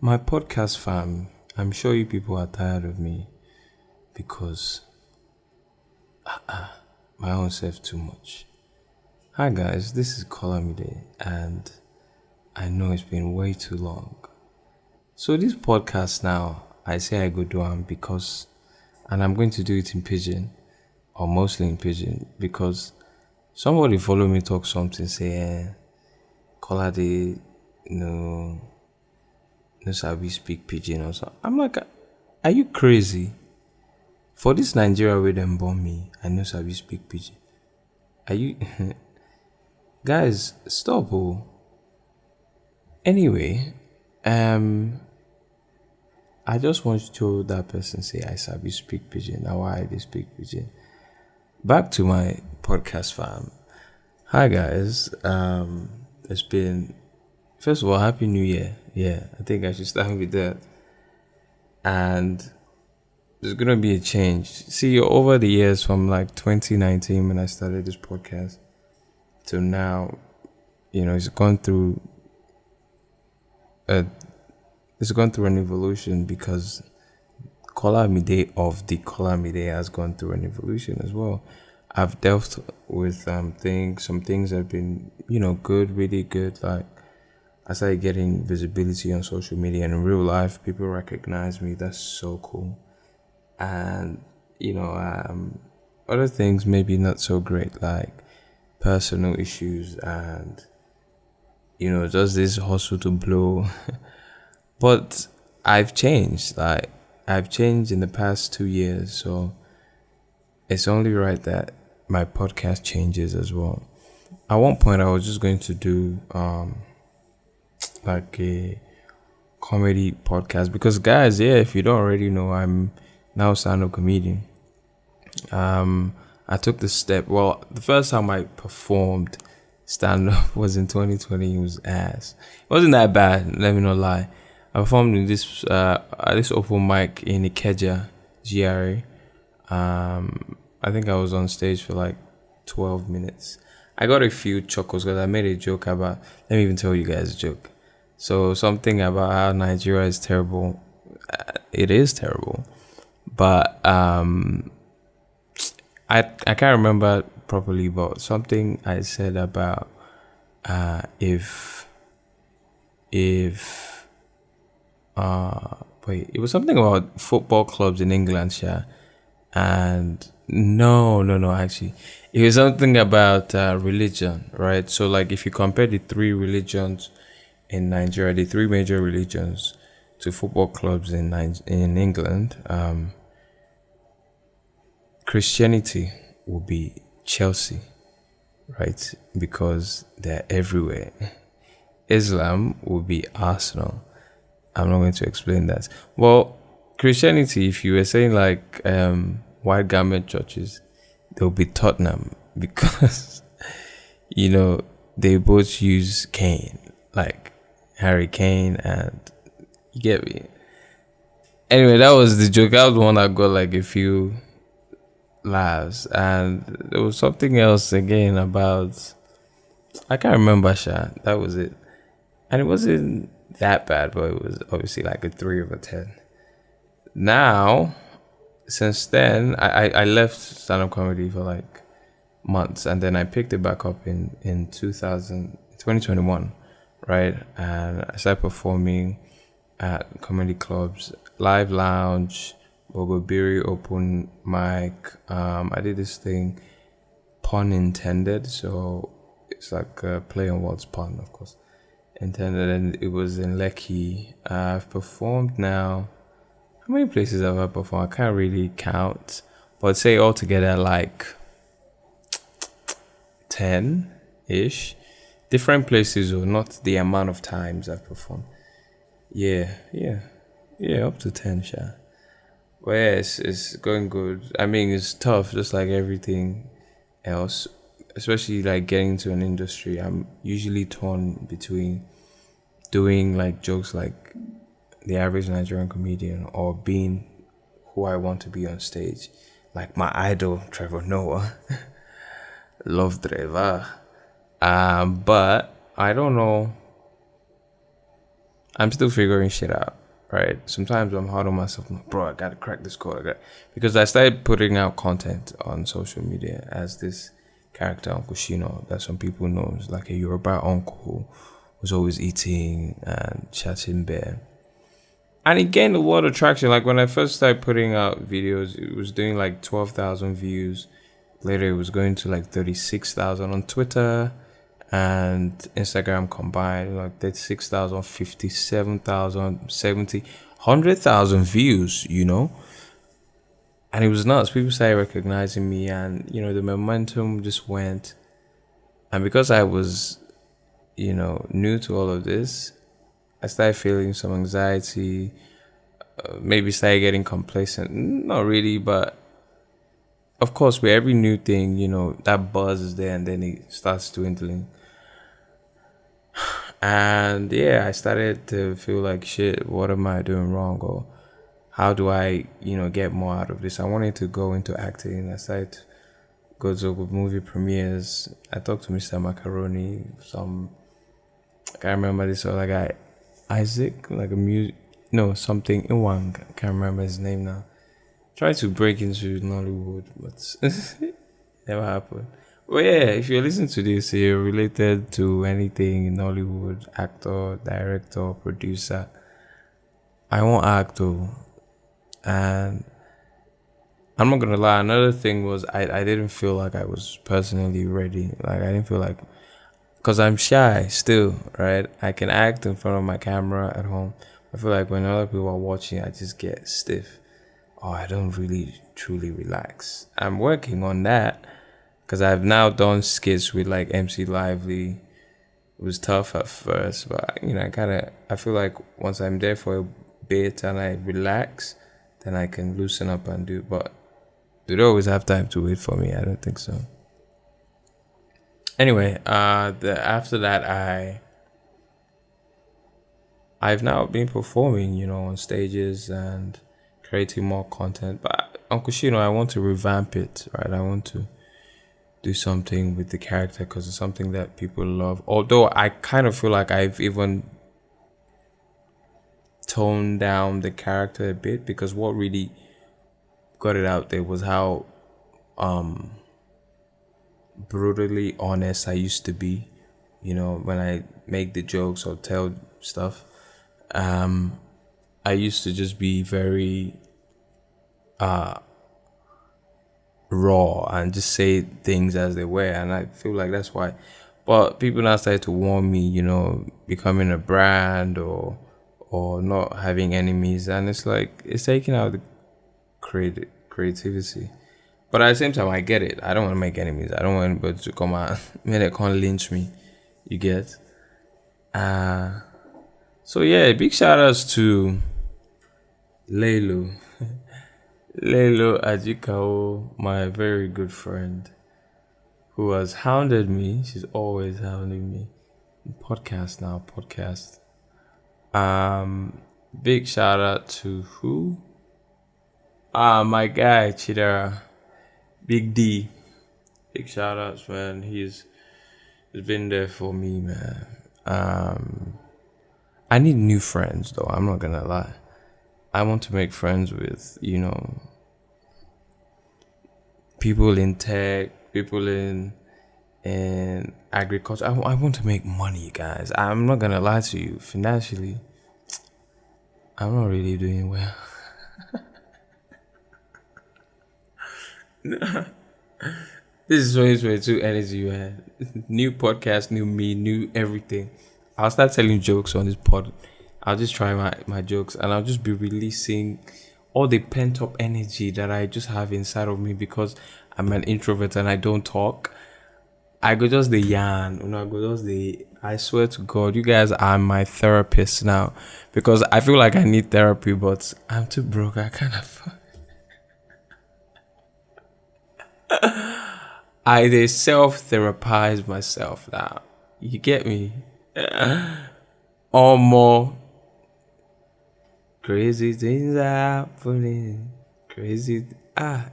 My podcast fam, I'm sure you people are tired of me because my own self too much. Hi guys, this is Kolamide and I know it's been way too long. So this podcast now, I say I go do because and I'm going to do it in pidgin or mostly in pidgin because somebody follow me talk something say Kolade no no sabi speak pidgin or something. I'm like, are you crazy? For this Nigeria where them born me, I know sabi speak pidgin. Are you guys stop oh. Anyway, I just want to that person say I sabi speak pidgin. Now why I dey speak pidgin. Back to my podcast fam. Hi guys. It's been first of all, Happy New Year. Yeah, I think I should start with that. And there's gonna be a change. See, over the years from like 2019 when I started this podcast to now, it's gone through a it's gone through an evolution because Kolamide of the Kolamide has gone through an evolution as well. I've dealt with some things have been, good, really good. Like I started getting visibility on social media and in real life, people recognize me. That's so cool. And other things maybe not so great, like personal issues and just this hustle to blow. But I've changed. Like I've changed in the past 2 years, so it's only right that my podcast changes as well. At one point, I was just going to do like a comedy podcast because, guys, yeah, if you don't already know, I'm now a stand-up comedian. I took the step. Well, the first time I performed stand-up was in 2020. It was ass. It wasn't that bad. Let me not lie. I performed in this open mic in Ikeja, GRA. I think I was on stage for like 12 minutes. I got a few chuckles because I made a joke about. Let me even tell you guys a joke. So something about how Nigeria is terrible. It is terrible, but I can't remember properly. But something I said about if wait, it was something about football clubs in England, yeah. And no, actually, it was something about religion, right? So, like, if you compare the three religions in Nigeria, the three major religions, to football clubs in England, Christianity will be Chelsea, right? Because they're everywhere. Islam will be Arsenal. I'm not going to explain that. Well, Christianity, if you were saying like white garment churches, they'll be Tottenham because they both use Kane, like Harry Kane, and you get me. Anyway, that was the joke. That was the one that got like a few laughs, and there was something else again about I can't remember. Sha, that was it, and it wasn't that bad, but it was obviously like a 3/10. Now, since then, I left stand-up comedy for like months, and then I picked it back up in 2021, right? And I started performing at comedy clubs, Live Lounge, Bobobiri open mic. I did this thing, pun intended, so it's like a play on words, pun, of course, intended, and it was in Lekki. I've performed now. How many places have I performed? I can't really count, but say altogether like 10-ish. Different places, or not the amount of times I've performed. Yeah, up to 10, sure. But yeah, it's going good. I mean, it's tough, just like everything else, especially like getting into an industry. I'm usually torn between doing like jokes like the average Nigerian comedian or being who I want to be on stage, like my idol Trevor Noah. Love Trevor. But I don't know. I'm still figuring shit out, right? Sometimes I'm hard on myself, like, bro. I gotta crack this code, because I started putting out content on social media as this character Uncle Shino that some people know is like a Yoruba uncle who was always eating and chatting bear. And it gained a lot of traction. Like when I first started putting out videos, it was doing like 12,000 views. Later, it was going to like 36,000 on Twitter and Instagram combined, like 36,000, 57,000, 70, 100,000 views, And it was nuts. People started recognizing me, and, the momentum just went. And because I was, new to all of this, I started feeling some anxiety, maybe started getting complacent. Not really, but of course, with every new thing, that buzz is there and then it starts dwindling. And yeah, I started to feel like, shit, what am I doing wrong? Or how do I, get more out of this? I wanted to go into acting. I started to go to movie premieres. I talked to Mr. Macaroni, I can't remember this other guy, Isaac, like a music, no, something, Iwang, I can't remember his name now. Tried to break into Nollywood, but never happened. Well, yeah, if you're listening to this, you're related to anything in Nollywood, actor, director, producer. I won't act though. And I'm not gonna lie, another thing was I didn't feel like I was personally ready. Like I didn't feel like, because I'm shy still, right? I can act in front of my camera at home. I feel like when other people are watching, I just get stiff. Oh, I don't really truly relax. I'm working on that because I've now done skits with like MC Lively. It was tough at first, but I feel like once I'm there for a bit and I relax, then I can loosen up and do. But do they always have time to wait for me? I don't think so. Anyway, after that, I've now been performing, on stages and creating more content. But Uncle Shino, I want to revamp it, right? I want to do something with the character because it's something that people love. Although I kind of feel like I've even toned down the character a bit, because what really got it out there was how brutally honest I used to be, when I make the jokes or tell stuff. I used to just be very raw and just say things as they were, and I feel like that's why. But people now started to warn me, becoming a brand or not having enemies, and it's like it's taking out the creativity. But at the same time, I get it. I don't want to make enemies. I don't want anybody to come out and they can't lynch me. You get? So yeah, big shout outs to Lelo. Lelo Ajikao, my very good friend, who has hounded me. She's always hounding me. Podcast now, podcast. Big shout out to who? My guy Chidera, Big D. Big shout outs, man. He's been there for me, man. I need new friends though. I'm not gonna lie. I want to make friends with people in tech, people in agriculture. I want to make money, guys. I'm not gonna lie to you. Financially, I'm not really doing well. This is 2022 energy, man. New podcast, new me, new everything. I'll start telling jokes on this pod. I'll just try my jokes and I'll just be releasing all the pent up energy that I just have inside of me because I'm an introvert and I don't talk. I go just the yarn, I swear to God, you guys are my therapist now because I feel like I need therapy, but I'm too broke. I can't afford. I self-therapize myself now. You get me? All more crazy things are happening.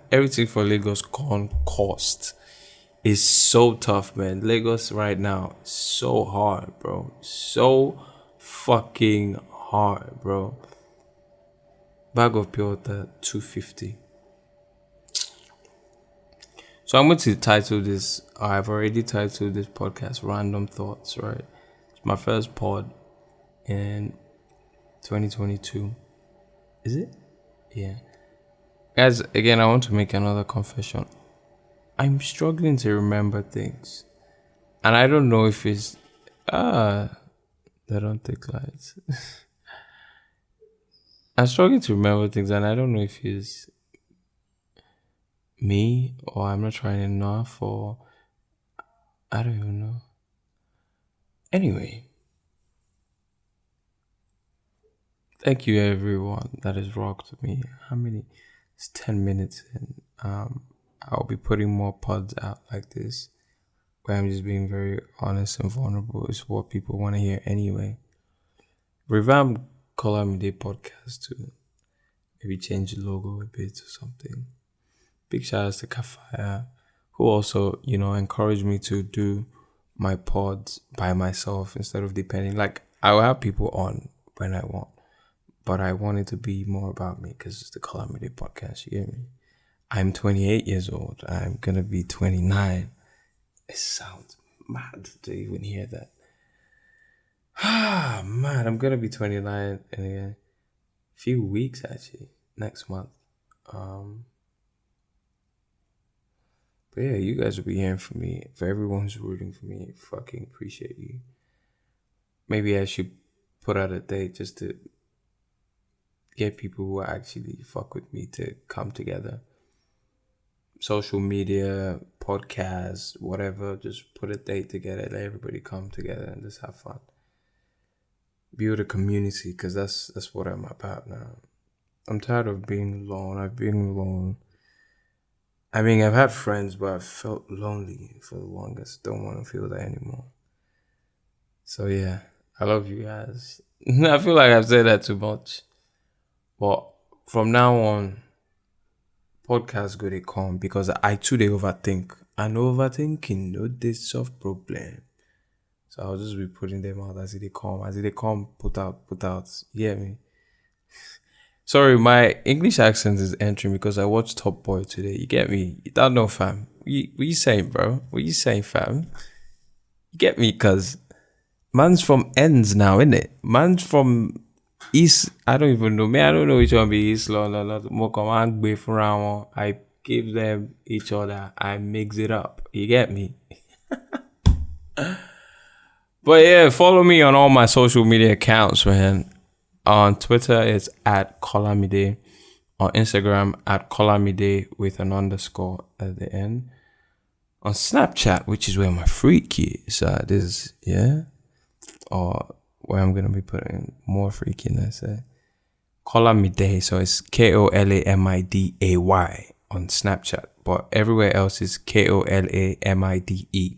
Everything for Lagos cost is so tough, man. Lagos right now is so hard, bro. So fucking hard, bro. Bag of pure water, 250. So I'm going to title this, I've already titled this podcast Random Thoughts, right? It's my first pod in 2022. Is it? Yeah. Guys, again, I want to make another confession. I'm struggling to remember things. And I don't know if it's... they don't take lights. I'm struggling to remember things and I don't know if it's me or I'm not trying enough or... I don't even know. Anyway. Thank you everyone that has rocked with me. How many? It's 10 minutes in. I'll be putting more pods out like this where I'm just being very honest and vulnerable. It's what people want to hear anyway. Revamp Kolamide podcast to maybe change the logo a bit or something. Big shout outs to Kafaya, who also, encouraged me to do my pods by myself instead of depending. Like, I will have people on when I want. But I want it to be more about me because it's the Kolamide podcast, you hear me? I'm 28 years old. I'm going to be 29. It sounds mad to even hear that. Man, I'm going to be 29 in a few weeks, actually. Next month. But yeah, you guys will be hearing from me. For everyone who's rooting for me, fucking appreciate you. Maybe I should put out a date just to get people who actually fuck with me to come together. Social media, podcasts, whatever. Just put a date together. Let everybody come together and just have fun. Build a community, because that's what I'm about now. I'm tired of being alone. I've been alone. I mean, I've had friends, but I've felt lonely for the longest. Don't want to feel that anymore. So yeah, I love you guys. I feel like I've said that too much. But from now on, podcasts go to come because I too they overthink. And overthinking, no, this soft problem. So I'll just be putting them out as they come. As they come, put out. You get me? Sorry, my English accent is entering because I watched Top Boy today. You get me? You don't know, fam. What you saying, bro? What you saying, fam? You get me? Because man's from ends now, innit? Man's from East. I don't even know. Man, I don't know which one be East London. I give them each other. I mix it up. You get me? But yeah, follow me on all my social media accounts, man. On Twitter, it's at Kolamide. On Instagram, at Kolamide with an underscore at the end. On Snapchat, which is where my freak is, or where I'm going to be putting more freakiness. Kolamide, so it's Kolamiday on Snapchat. But everywhere else is Kolamide.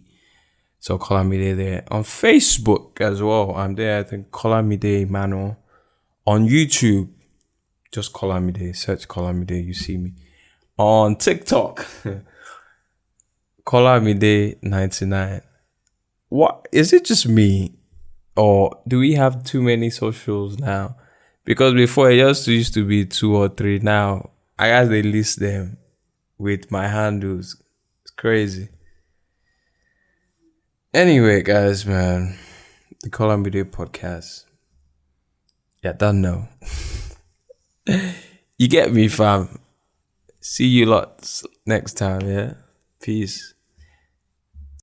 So Kolamide there. On Facebook as well, I'm there. I think Kolamide Mano. On YouTube, just Kolamide. Search Kolamide, you see me. On TikTok, Kolamide 99. What is it? Just me, or do we have too many socials now? Because before it just used to be 2 or 3. Now I guess they list them with my handles. It's crazy. Anyway, guys, man, the Kolamide podcast. Yeah, don't know. You get me, fam. See you lots next time, yeah? Peace.